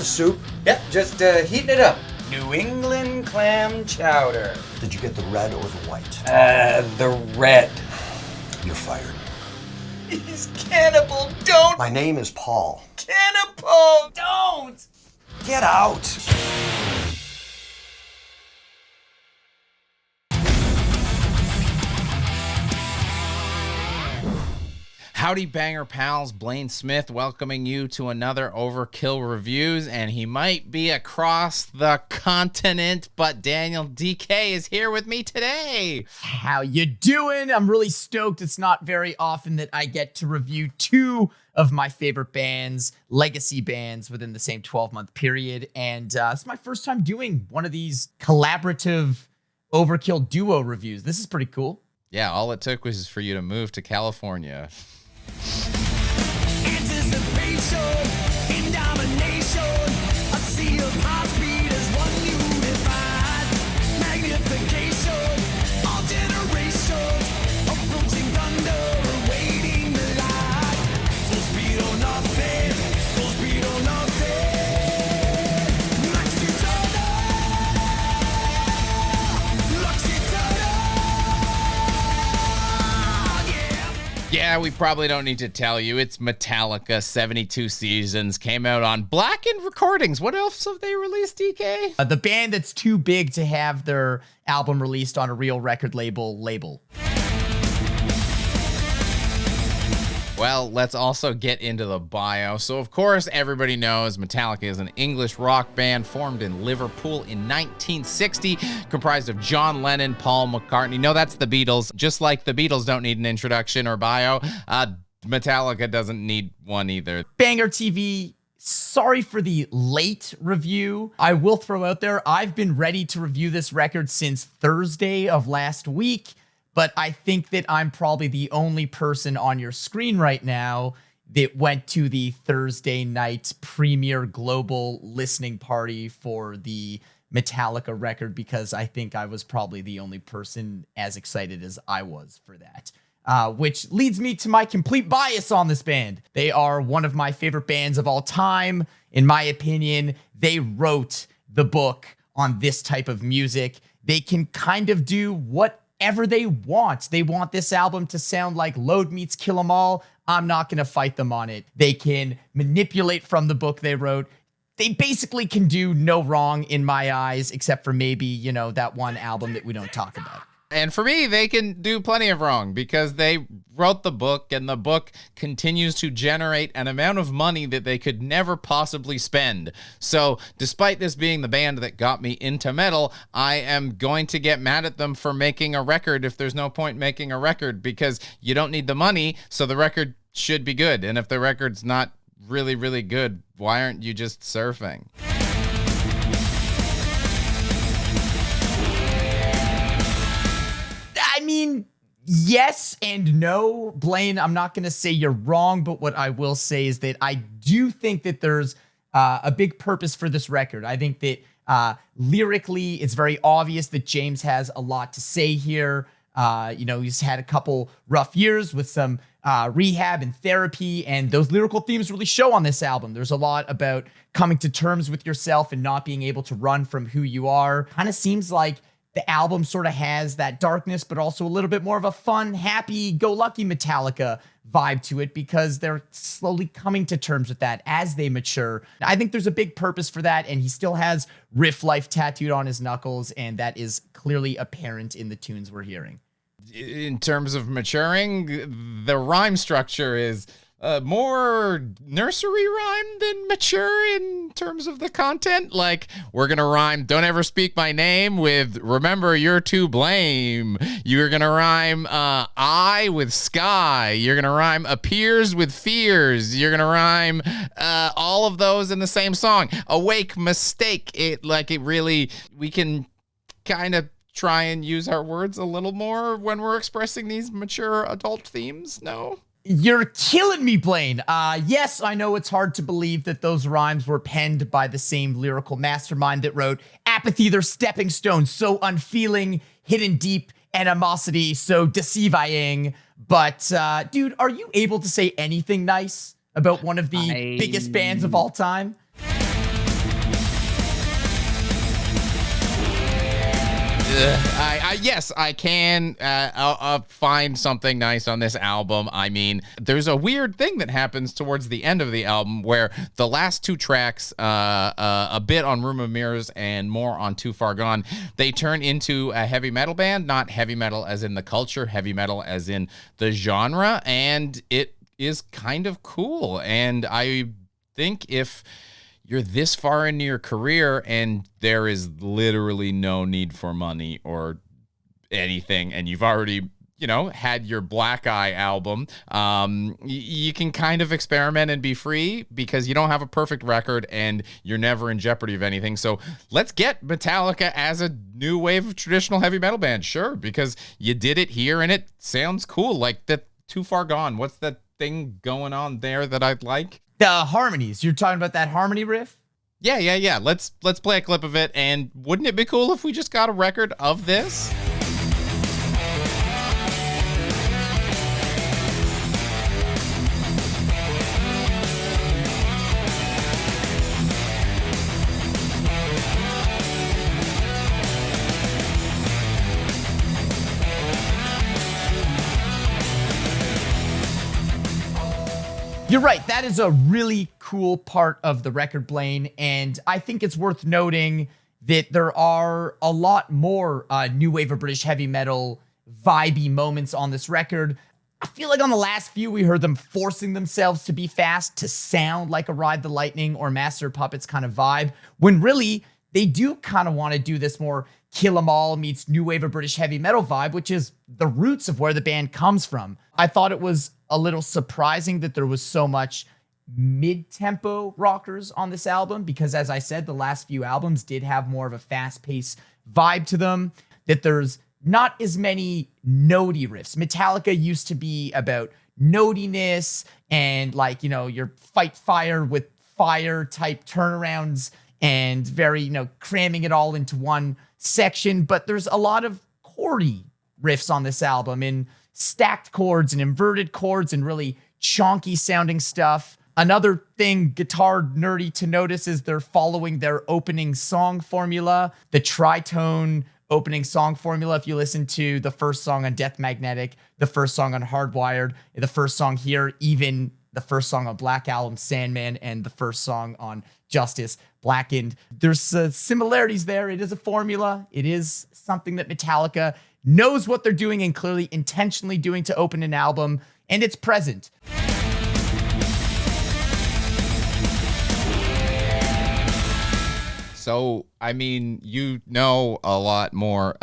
the soup? Yep, just heating it up. New England clam chowder. Did you get the red or the white? The red. You're fired. He's cannibal, don't! My name is Paul. Cannibal, don't! Get out! Howdy banger pals, Blayne Smith welcoming you to another Overkill Reviews, and he might be across the continent, but Daniel Dekay is here with me today. How you doing? I'm really stoked. It's not very often that I get to review two of my favorite bands, legacy bands within the same 12-month period, and it's my first time doing one of these collaborative Overkill duo reviews. This is pretty cool. Yeah, all it took was for you to move to California. Anticipation in domination, a sea of heartbeat is one unified magnification, all generations approaching thunder, awaiting the light. Full speed or nothing, full speed or nothing. Maxi Yeah, we probably don't need to tell you. It's Metallica, 72 seasons, came out on Blackened Recordings. What else have they released, DK? The band that's too big to have their album released on a real record label. Well, let's also get into the bio. So, of course, everybody knows Metallica is an English rock band formed in Liverpool in 1960, comprised of John Lennon, Paul McCartney. No, that's the Beatles. Just like the Beatles don't need an introduction or bio, Metallica doesn't need one either. BangerTV, sorry for the late review. I will throw out there, I've been ready to review this record since Thursday of last week. But I think that I'm probably the only person on your screen right now that went to the Thursday night premiere global listening party for the Metallica record, because I think I was probably the only person as excited as I was for that. Which leads me to my complete bias on this band. They are one of my favorite bands of all time. In my opinion, they wrote the book on this type of music. They can kind of do whatever they want. They want this album to sound like Load meets Kill 'Em All. I'm not going to fight them on it. They can manipulate from the book they wrote. They basically can do no wrong in my eyes, except for maybe, you know, that one album that we don't talk about. And for me, they can do plenty of wrong because they wrote the book, and the book continues to generate an amount of money that they could never possibly spend. So despite this being the band that got me into metal, I am going to get mad at them for making a record if there's no point making a record, because you don't need the money, so the record should be good. And if the record's not really, really good, why aren't you just surfing? I mean, yes and no, Blayne. I'm not going to say you're wrong, but what I will say is that I do think that there's a big purpose for this record. I think that lyrically, it's very obvious that James has a lot to say here. You know, he's had a couple rough years with some rehab and therapy, and those lyrical themes really show on this album. There's a lot about coming to terms with yourself and not being able to run from who you are. Kind of seems like the album sort of has that darkness, but also a little bit more of a fun, happy-go-lucky Metallica vibe to it, because they're slowly coming to terms with that as they mature. I think there's a big purpose for that, and he still has Riff Life tattooed on his knuckles, and that is clearly apparent in the tunes we're hearing. In terms of maturing, the rhyme structure is more nursery rhyme than mature in terms of the content. Like, we're gonna rhyme "Don't ever speak my name" with "Remember you're to blame." You're gonna rhyme "I" with "sky." You're gonna rhyme "appears" with "fears." You're gonna rhyme all of those in the same song. "Awake mistake." We can kind of try and use our words a little more when we're expressing these mature adult themes. No? You're killing me, Blayne. Yes, I know it's hard to believe that those rhymes were penned by the same lyrical mastermind that wrote "Apathy, their stepping stones, so unfeeling, hidden deep, animosity, so deceiving." But, dude, are you able to say anything nice about one of the biggest bands of all time? Yes, I can find something nice on this album. I mean, there's a weird thing that happens towards the end of the album where the last two tracks, a bit on Room of Mirrors and more on Too Far Gone, they turn into a heavy metal band, not heavy metal as in the culture, heavy metal as in the genre, and it is kind of cool. And I think if you're this far into your career and there is literally no need for money or anything, and you've already, you know, had your Black Eye album, you can kind of experiment and be free because you don't have a perfect record and you're never in jeopardy of anything. So let's get Metallica as a new wave of traditional heavy metal band. Sure, because you did it here and it sounds cool. Like that Too Far Gone. What's that thing going on there that I'd like? The harmonies. You're talking about that harmony riff? Yeah. Let's play a clip of it. And wouldn't it be cool if we just got a record of this? You're right. That is a really cool part of the record, Blayne. And I think it's worth noting that there are a lot more new wave of British heavy metal vibey moments on this record. I feel like on the last few, we heard them forcing themselves to be fast, to sound like a Ride the Lightning or Master of Puppets kind of vibe, when really they do kind of want to do this more Kill 'Em All meets new wave of British heavy metal vibe, which is the roots of where the band comes from. I thought it was a little surprising that there was so much mid-tempo rockers on this album, because as I said, the last few albums did have more of a fast-paced vibe to them, that there's not as many notey riffs. Metallica used to be about notiness and, like, you know, your fight fire with fire type turnarounds and very, you know, cramming it all into one section. But there's a lot of chordy riffs on this album, in stacked chords and inverted chords and really chonky sounding stuff. Another thing guitar nerdy to notice is they're following their opening song formula, the tritone opening song formula. If you listen to the first song on Death Magnetic, the first song on Hardwired, the first song here, even the first song on Black Album, Sandman, and the first song on Justice, Blackened, there's similarities there. It is a formula. It is something that Metallica knows what they're doing and clearly intentionally doing to open an album, and it's present. So, I mean, you know a lot more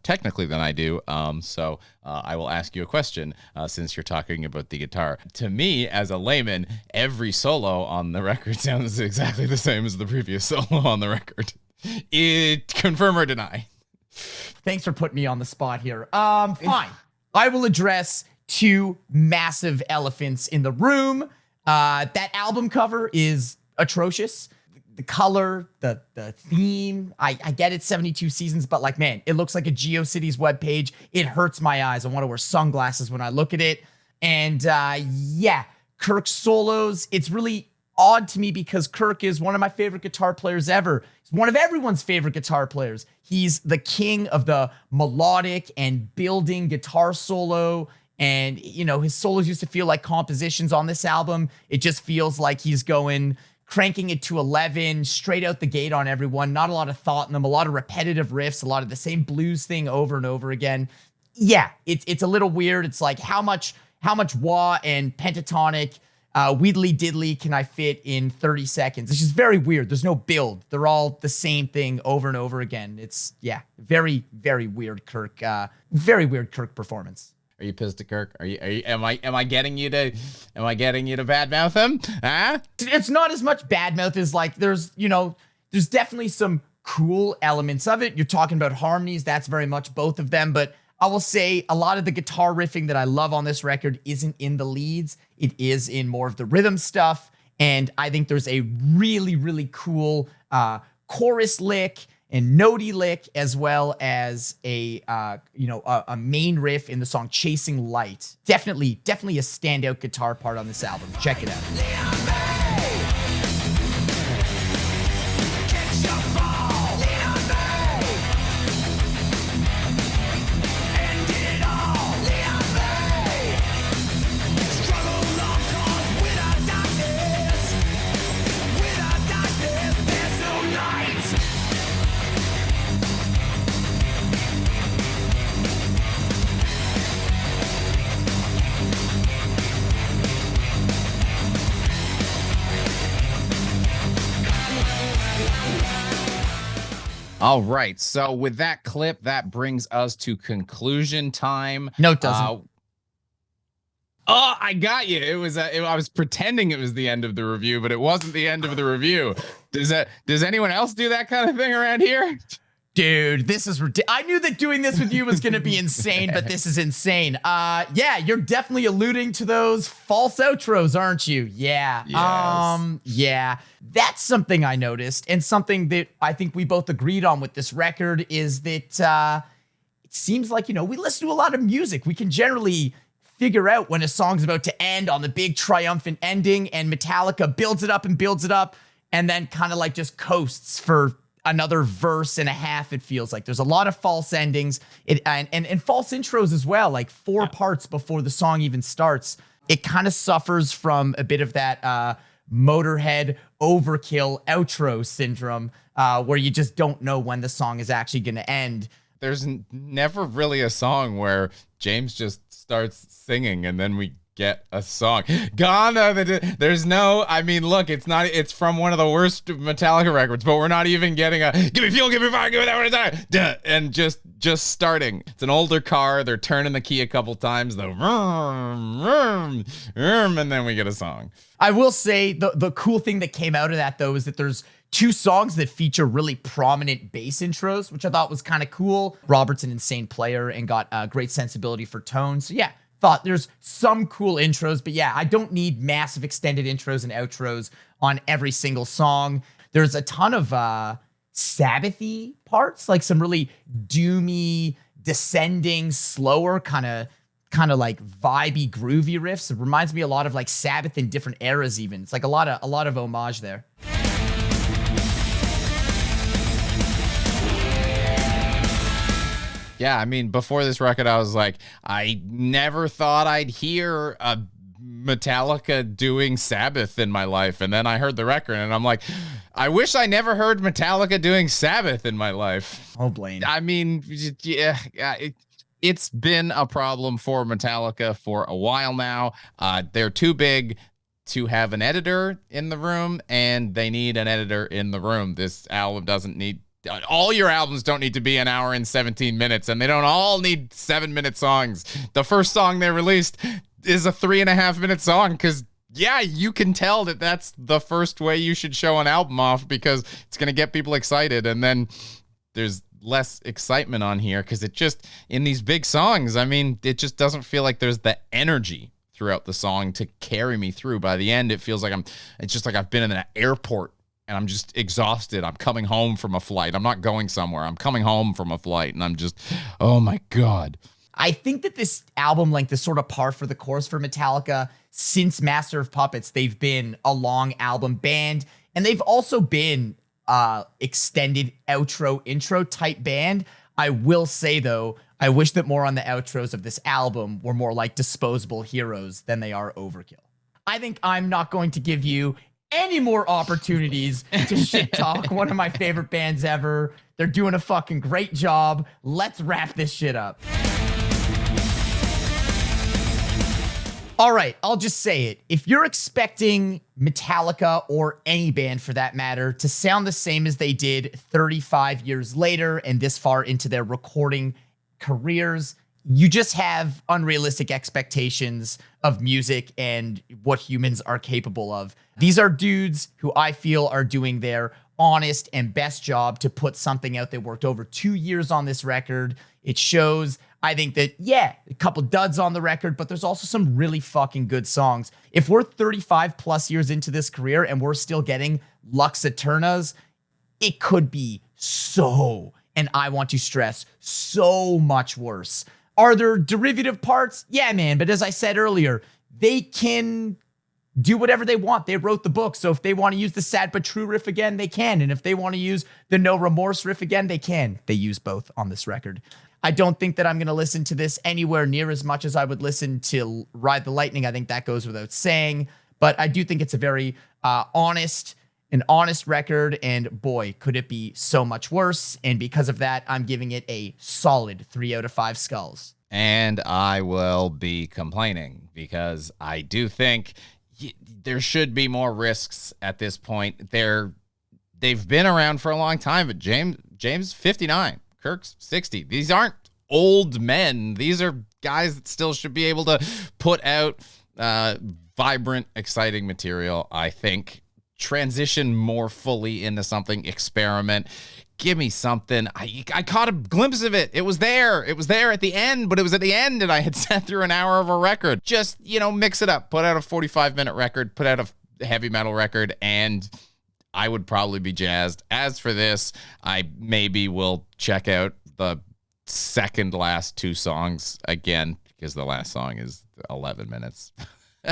technically than I do, so I will ask you a question since you're talking about the guitar. To me, as a layman, every solo on the record sounds exactly the same as the previous solo on the record. Confirm or deny? Thanks for putting me on the spot here. Fine. I will address two massive elephants in the room. That album cover is atrocious. The color, the theme, I get it, 72 seasons, but like, man, it looks like a GeoCities webpage. It hurts my eyes. I want to wear sunglasses when I look at it. And yeah, Kirk's solos, it's really odd to me because Kirk is one of my favorite guitar players ever. He's one of everyone's favorite guitar players. He's the king of the melodic and building guitar solo. And, you know, his solos used to feel like compositions. On this album, it just feels like he's cranking it to 11, straight out the gate on everyone. Not a lot of thought in them, a lot of repetitive riffs, a lot of the same blues thing over and over again. Yeah, it's a little weird. It's like, how much wah and pentatonic wheedly diddly can I fit in 30 seconds? It's just very weird. There's no build. They're all the same thing over and over again. It's, yeah, very, very weird Kirk. Very weird Kirk performance. Are you pissed at Kirk? Am I getting you to badmouth him? Huh? It's not as much badmouth as, like, there's definitely some cool elements of it. You're talking about harmonies. That's very much both of them. But I will say a lot of the guitar riffing that I love on this record isn't in the leads. It is in more of the rhythm stuff. And I think there's a really, really cool chorus lick and notey lick, as well as a main riff in the song Chasing Light. Definitely a standout guitar part on this album. Check it out. All right. So with that clip, that brings us to conclusion time. No, it doesn't. Oh, I got you. I was pretending it was the end of the review, but it wasn't the end of the review. Does anyone else do that kind of thing around here? Dude, this is ridiculous. I knew that doing this with you was going to be insane, but this is insane. Yeah, you're definitely alluding to those false outros, aren't you? Yeah. Yes. Yeah. That's something I noticed, and something that I think we both agreed on with this record is that it seems like, we listen to a lot of music. We can generally figure out when a song's about to end on the big triumphant ending, and Metallica builds it up, and then kind of like just coasts for another verse and a half. It feels like there's a lot of false endings and false intros as well, like 4 parts before the song even starts. It kind of suffers from a bit of that Motorhead Overkill outro syndrome, where you just don't know when the song is actually going to end. There's never really a song where James just starts singing and then we get a song. There's no, I mean, look, it's from one of the worst Metallica records, but we're not even getting a give me fuel, give me fire, give me that one, and just starting. It's an older car. They're turning the key a couple times, and then we get a song. I will say the cool thing that came out of that, though, is that there's 2 songs that feature really prominent bass intros, which I thought was kind of cool. Robert's an insane player and got a great sensibility for tone. So yeah, thought there's some cool intros, but yeah, I don't need massive extended intros and outros on every single song. There's a ton of Sabbath-y parts, like some really doomy, descending, slower, kind of like vibey, groovy riffs. It reminds me a lot of like Sabbath in different eras even. It's like a lot of homage there. Yeah, I mean, before this record, I was like, I never thought I'd hear a Metallica doing Sabbath in my life. And then I heard the record and I'm like, I wish I never heard Metallica doing Sabbath in my life. Oh, Blayne. I mean, yeah, it's been a problem for Metallica for a while now. They're too big to have an editor in the room, and they need an editor in the room. This album doesn't need... All your albums don't need to be an hour and 17 minutes, and they don't all need 7-minute songs. The first song they released is a 3.5-minute song because, yeah, you can tell that that's the first way you should show an album off because it's going to get people excited. And then there's less excitement on here because it just, in these big songs, I mean, it just doesn't feel like there's the energy throughout the song to carry me through. By the end, it feels like it's just like I've been in an airport and I'm just exhausted. I'm coming home from a flight. I'm not going somewhere. I'm coming home from a flight, and I'm just, oh my God. I think that this album length is sort of par for the course for Metallica. Since Master of Puppets, they've been a long album band, and they've also been extended outro intro type band. I will say, though, I wish that more on the outros of this album were more like Disposable Heroes than they are Overkill. I think I'm not going to give you any more opportunities to shit talk one of my favorite bands ever. They're doing a fucking great job. Let's wrap this shit up. All right, I'll just say it. If you're expecting Metallica, or any band for that matter, to sound the same as they did 35 years later and this far into their recording careers, you just have unrealistic expectations of music and what humans are capable of. These are dudes who I feel are doing their honest and best job to put something out. They worked over 2 years on this record. It shows. I think that, yeah, a couple duds on the record, but there's also some really fucking good songs. If we're 35 plus years into this career and we're still getting Lux Eternas, it could be so, and I want to stress, so much worse. Are there derivative parts? Yeah, man. But as I said earlier, they can do whatever they want. They wrote the book. So if they want to use the Sad But True riff again, they can. And if they want to use the No Remorse riff again, they can. They use both on this record. I don't think that I'm going to listen to this anywhere near as much as I would listen to Ride the Lightning. I think that goes without saying. But I do think it's a very honest record, and boy, could it be so much worse. And because of that, I'm giving it a solid 3 out of 5 skulls. And I will be complaining because I do think there should be more risks at this point. They've been around for a long time, but James James, 59. Kirk's 60. These aren't old men. These are guys that still should be able to put out vibrant, exciting material, I think. Transition more fully into something, experiment. Give me something. I caught a glimpse of it. It was there. It was there at the end, but it was at the end and I had sat through an hour of a record. Just, mix it up. Put out a 45-minute record, put out a heavy metal record, and I would probably be jazzed. As for this, I maybe will check out the second last 2 songs again, because the last song is 11 minutes.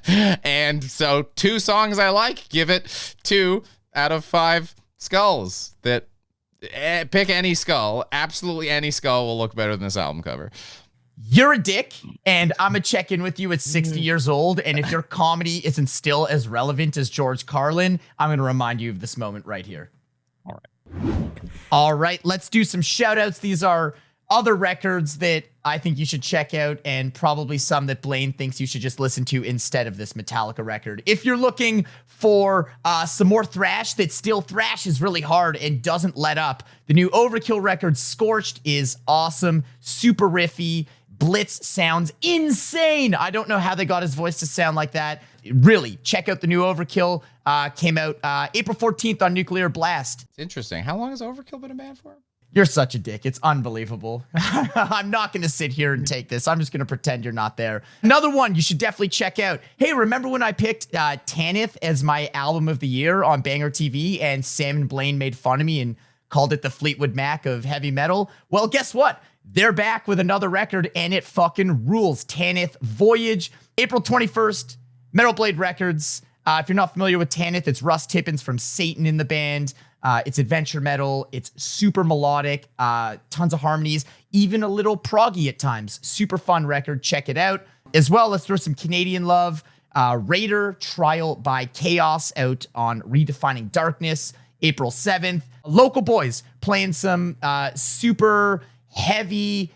And so 2 songs I like, give it 2 out of 5 skulls. That pick any skull. Absolutely any skull will look better than this album cover. You're a dick, and I'm going to check in with you at 60 years old, and if your comedy isn't still as relevant as George Carlin, I'm going to remind you of this moment right here. All right, let's do some shout-outs. These are other records that I think you should check out, and probably some that Blayne thinks you should just listen to instead of this Metallica record. If you're looking for some more thrash that still thrashes really hard and doesn't let up, the new Overkill record, Scorched, is awesome, super riffy. Blitz sounds insane. I don't know how they got his voice to sound like that. Really, check out the new Overkill. Came out April 14th on Nuclear Blast. It's interesting. How long has Overkill been a band for? You're such a dick. It's unbelievable. I'm not going to sit here and take this. I'm just going to pretend you're not there. Another one you should definitely check out. Hey, remember when I picked Tanith as my album of the year on BangerTV and Sam and Blayne made fun of me and called it the Fleetwood Mac of heavy metal? Well, guess what? They're back with another record and it fucking rules. Tanith Voyage, April 21st, Metal Blade Records. If you're not familiar with Tanith, it's Russ Tippins from Satan in the band. It's adventure metal. It's super melodic, tons of harmonies, even a little proggy at times. Super fun record. Check it out. As well, let's throw some Canadian love. Raider, Trial by Chaos, out on Redefining Darkness, April 7th. Local boys playing some super heavy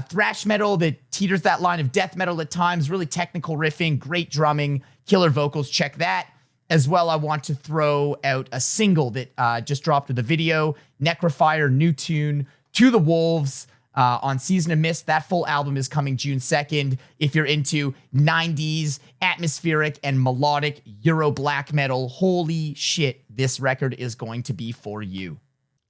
thrash metal that teeters that line of death metal at times. Really technical riffing, great drumming, killer vocals. Check that. As well, I want to throw out a single that just dropped with a video, Necrofier, new tune, To the Wolves, on Season of Mist. That full album is coming June 2nd. If you're into 90s, atmospheric, and melodic Euro black metal, holy shit, this record is going to be for you.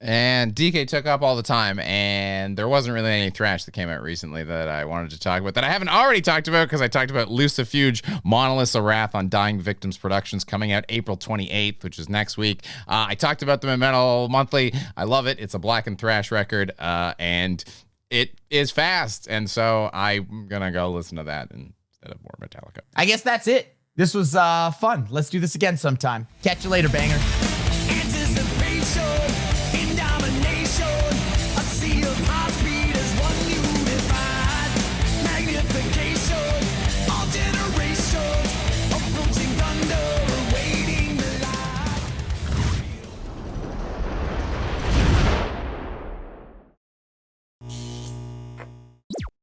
And DK took up all the time, and there wasn't really any thrash that came out recently that I wanted to talk about that I haven't already talked about, because I talked about Lucifuge, Monoliths, A Wrath on Dying Victims Productions, coming out April 28th, which is next week. I talked about them in Metal Monthly. I love it. It's a black and thrash record, and it is fast, and so I'm going to go listen to that instead of more Metallica. I guess that's it. This was fun. Let's do this again sometime. Catch you later, banger.